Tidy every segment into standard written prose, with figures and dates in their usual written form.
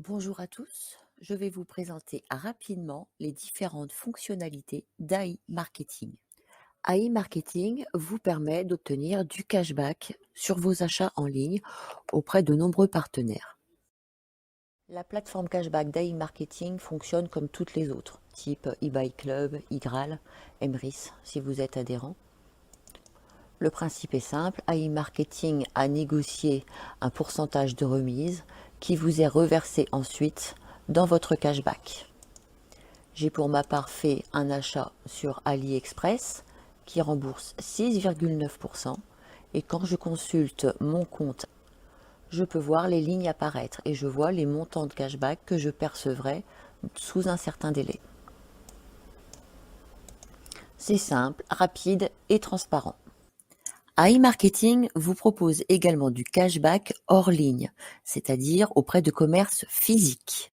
Bonjour à tous, je vais vous présenter rapidement les différentes fonctionnalités d'AI Marketing. AI Marketing vous permet d'obtenir du cashback sur vos achats en ligne auprès de nombreux partenaires. La plateforme cashback d'AI Marketing fonctionne comme toutes les autres, type eBay Club, iGral, Emrys si vous êtes adhérent. Le principe est simple, AI Marketing a négocié un pourcentage de remise qui vous est reversé ensuite dans votre cashback. J'ai pour ma part fait un achat sur AliExpress qui rembourse 6,9% et quand je consulte mon compte, je peux voir les lignes apparaître et je vois les montants de cashback que je percevrai sous un certain délai. C'est simple, rapide et transparent. AI Marketing vous propose également du cashback hors ligne, c'est-à-dire auprès de commerces physiques.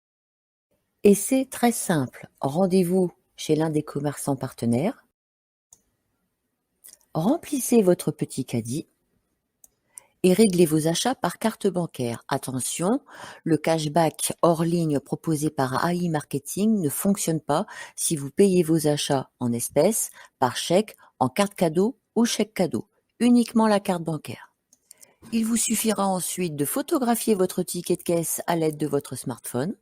Et c'est très simple, rendez-vous chez l'un des commerçants partenaires, remplissez votre petit caddie et réglez vos achats par carte bancaire. Attention, le cashback hors ligne proposé par AI Marketing ne fonctionne pas si vous payez vos achats en espèces, par chèque, en carte cadeau ou chèque cadeau, uniquement la carte bancaire. Il vous suffira ensuite de photographier votre ticket de caisse à l'aide de votre smartphone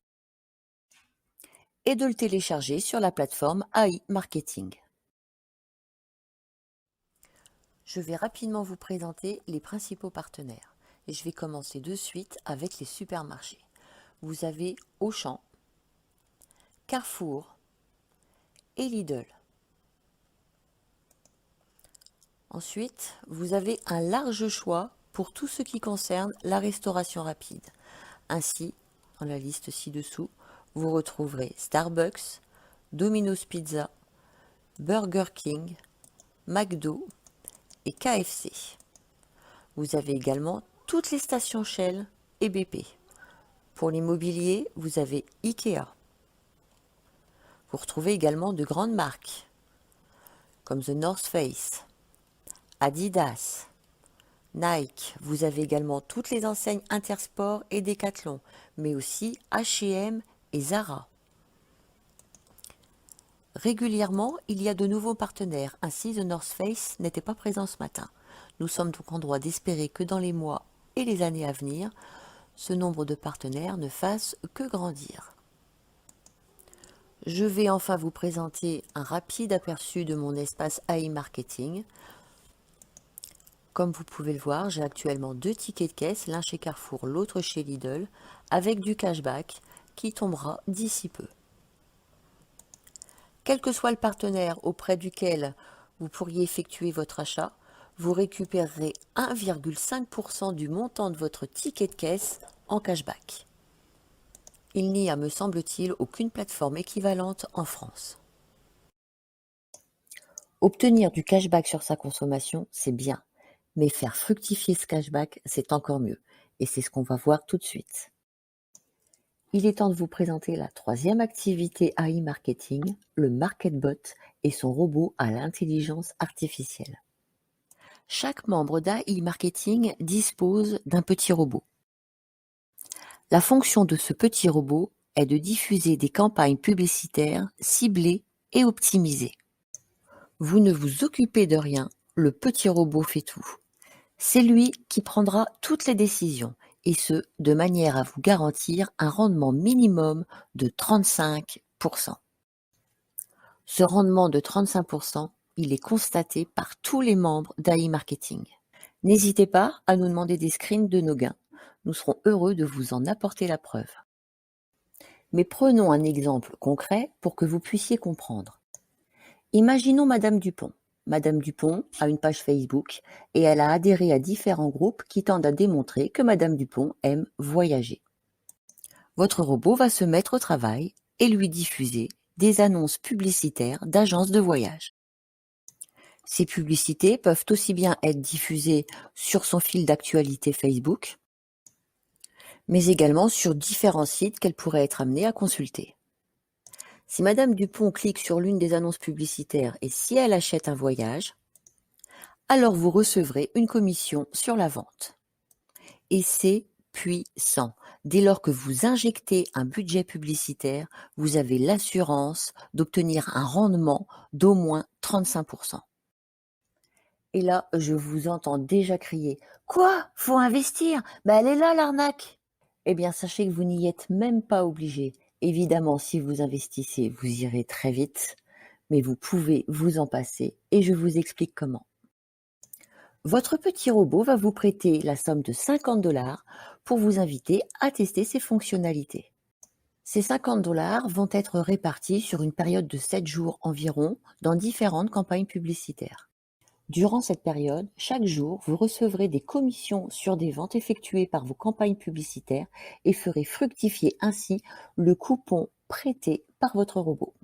et de le télécharger sur la plateforme AI Marketing. Je vais rapidement vous présenter les principaux partenaires et je vais commencer de suite avec les supermarchés. Vous avez Auchan, Carrefour et Lidl. Ensuite, vous avez un large choix pour tout ce qui concerne la restauration rapide. Ainsi, dans la liste ci-dessous, vous retrouverez Starbucks, Domino's Pizza, Burger King, McDo et KFC. Vous avez également toutes les stations Shell et BP. Pour l'immobilier, vous avez Ikea. Vous retrouvez également de grandes marques comme The North Face, Adidas, Nike. Vous avez également toutes les enseignes Intersport et Decathlon, mais aussi H&M et Zara. Régulièrement, il y a de nouveaux partenaires, ainsi The North Face n'était pas présent ce matin. Nous sommes donc en droit d'espérer que dans les mois et les années à venir, ce nombre de partenaires ne fasse que grandir. Je vais enfin vous présenter un rapide aperçu de mon espace AI Marketing. Comme vous pouvez le voir, j'ai actuellement 2 tickets de caisse, l'un chez Carrefour, l'autre chez Lidl, avec du cashback qui tombera d'ici peu. Quel que soit le partenaire auprès duquel vous pourriez effectuer votre achat, vous récupérerez 1,5% du montant de votre ticket de caisse en cashback. Il n'y a, me semble-t-il, aucune plateforme équivalente en France. Obtenir du cashback sur sa consommation, c'est bien, mais faire fructifier ce cashback, c'est encore mieux. Et c'est ce qu'on va voir tout de suite. Il est temps de vous présenter la troisième activité AI Marketing, le MarketBot et son robot à l'intelligence artificielle. Chaque membre d'AI Marketing dispose d'un petit robot. La fonction de ce petit robot est de diffuser des campagnes publicitaires ciblées et optimisées. Vous ne vous occupez de rien, le petit robot fait tout. C'est lui qui prendra toutes les décisions, et ce, de manière à vous garantir un rendement minimum de 35%. Ce rendement de 35%, il est constaté par tous les membres d'AI Marketing. N'hésitez pas à nous demander des screens de nos gains. Nous serons heureux de vous en apporter la preuve. Mais prenons un exemple concret pour que vous puissiez comprendre. Imaginons Madame Dupont. Madame Dupont a une page Facebook et elle a adhéré à différents groupes qui tendent à démontrer que Madame Dupont aime voyager. Votre robot va se mettre au travail et lui diffuser des annonces publicitaires d'agences de voyage. Ces publicités peuvent aussi bien être diffusées sur son fil d'actualité Facebook, mais également sur différents sites qu'elle pourrait être amenée à consulter. Si Madame Dupont clique sur l'une des annonces publicitaires et si elle achète un voyage, alors vous recevrez une commission sur la vente. Et c'est puissant. Dès lors que vous injectez un budget publicitaire, vous avez l'assurance d'obtenir un rendement d'au moins 35%. Et là, je vous entends déjà crier: «Quoi? Faut investir? Elle est là l'arnaque!» Eh bien, sachez que vous n'y êtes même pas obligé. Évidemment, si vous investissez, vous irez très vite, mais vous pouvez vous en passer et je vous explique comment. Votre petit robot va vous prêter la somme de 50 $ pour vous inviter à tester ses fonctionnalités. Ces 50 $ vont être répartis sur une période de 7 jours environ dans différentes campagnes publicitaires. Durant cette période, chaque jour, vous recevrez des commissions sur des ventes effectuées par vos campagnes publicitaires et ferez fructifier ainsi le coupon prêté par votre robot.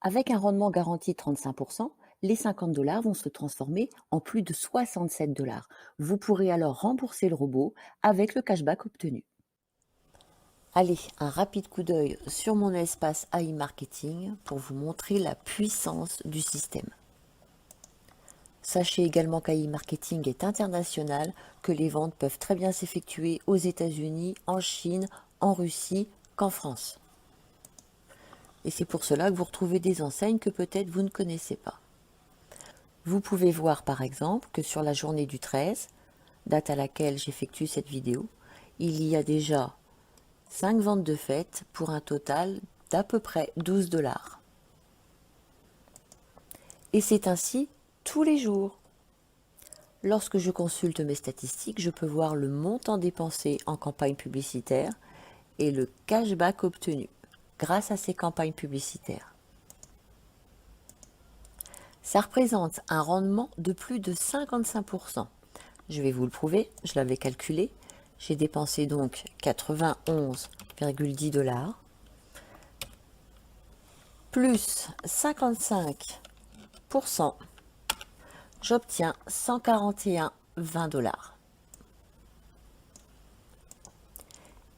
Avec un rendement garanti de 35%, les 50 $ vont se transformer en plus de 67 $. Vous pourrez alors rembourser le robot avec le cashback obtenu. Allez, un rapide coup d'œil sur mon espace AI Marketing pour vous montrer la puissance du système. Sachez également qu'AI Marketing est international, que les ventes peuvent très bien s'effectuer aux États-Unis, en Chine, en Russie, qu'en France. Et c'est pour cela que vous retrouvez des enseignes que peut-être vous ne connaissez pas. Vous pouvez voir par exemple que sur la journée du 13, date à laquelle j'effectue cette vidéo, il y a déjà 5 ventes de fête pour un total d'à peu près 12 $. Et c'est ainsi tous les jours. Lorsque je consulte mes statistiques, je peux voir le montant dépensé en campagne publicitaire et le cashback obtenu grâce à ces campagnes publicitaires. Ça représente un rendement de plus de 55%. Je vais vous le prouver, je l'avais calculé. J'ai dépensé donc 91,10 $ plus 55%. J'obtiens 141,20 $.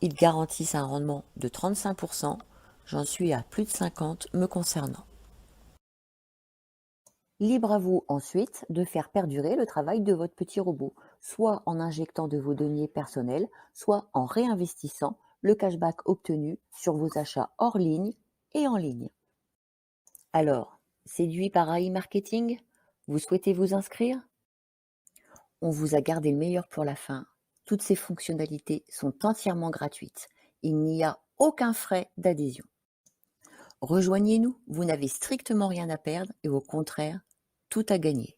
Ils garantissent un rendement de 35%. J'en suis à plus de 50 me concernant. Libre à vous ensuite de faire perdurer le travail de votre petit robot, soit en injectant de vos deniers personnels, soit en réinvestissant le cashback obtenu sur vos achats hors ligne et en ligne. Alors, séduit par AI Marketing? Vous souhaitez vous inscrire? On vous a gardé le meilleur pour la fin. Toutes ces fonctionnalités sont entièrement gratuites. Il n'y a aucun frais d'adhésion. Rejoignez-nous, vous n'avez strictement rien à perdre et au contraire, tout à gagner.